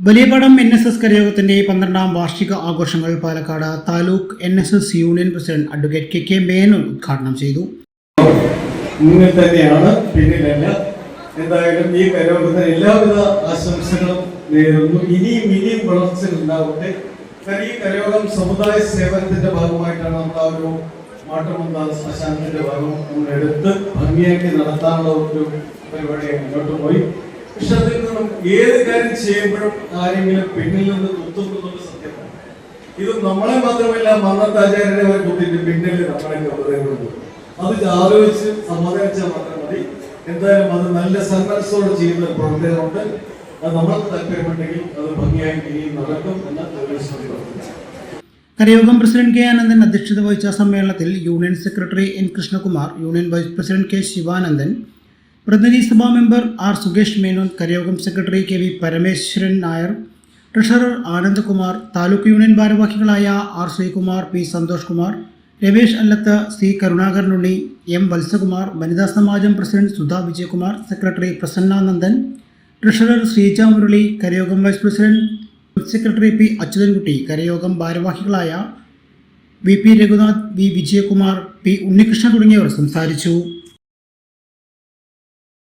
Valiyapadam NSS കരയോഗത്തിന്റെ 12ാം വാർഷിക ആഘോഷങ്ങൾ Palakkad taluk NSS union president advocate KK Menon ഉദ്ഘാടനം ചെയ്തു. മുന്നിൽ തന്നെയാണ്, പിന്നിലല്ല. എന്തായാലും ഈ കരയോഗത്തിന് എല്ലാവിധ ആശംസകളും നേരുന്നു. ഇനിയും വളർച്ചകൾ ഉണ്ടാവട്ടെ. ഈ കരയോഗം സമുദായ സേവനത്തിന്റെ ഭാഗമായിട്ടാണ് നമ്മൾ ആ ഒരു മാട്ടമന്ത ശ്മശാനത്തിന്റെ ഭാഗം നമ്മൾ എടുത്ത് ഭംഗിയാക്കി നടത്താനുള്ള ഒരു പരിപാടി മുന്നോട്ട് പോയി. പക്ഷെ അതിൽ നിന്നും ഏത് കാര്യം ചെയ്യുമ്പോഴും ആരെങ്കിലും പിന്നിൽ നിന്ന് തുത്തുന്നത് സത്യമാണ്. ഇത് നമ്മളെ മാത്രമല്ല, മന്നത്താചാര്യരെ വരെ കുത്തിയിട്ട് പിന്നിൽ നമ്മളെ ഉപദേശിക്കുന്നു. അത് ആലോചിച്ച് സമാധാനിച്ചാൽ മാത്രം മതി. എന്തായാലും അത് നല്ല സന്മനസ്സോടെ ചെയ്യുന്ന പ്രവർത്തനമുണ്ട്. അത് നമ്മൾക്ക് താല്പര്യമുണ്ടെങ്കിൽ അത് ഭംഗിയായി ഇനിയും നടക്കും എന്ന കരയോഗം പ്രസിഡന്റ് K ആനന്ദൻ അധ്യക്ഷത വഹിച്ച സമ്മേളനത്തിൽ union secretary N Krishnakumar, union vice president K Sivanandan, പ്രതിനിധി സഭാ മെമ്പർ R സുകേഷ് മേനോൻ, കരയോഗം secretary KV Parameswaran Nair, treasurer Anandakumar, taluk union ഭാരവാഹികളായ R Sreekumar, P Santhosh Kumar, Ramesh Allath, C Karunakaran Unni, M Valsakumar, വനിതാ സമാജം president Sudha Vijayakumar, secretary Prasannanandan, treasurer Sreeja Murali, കരയോഗം vice president secretary P Achuthankutty, കരയോഗം ഭാരവാഹികളായ VP Raghunath, V Vijayakumar, P Unnikrishnan തുടങ്ങിയവർ സംസാരിച്ചു.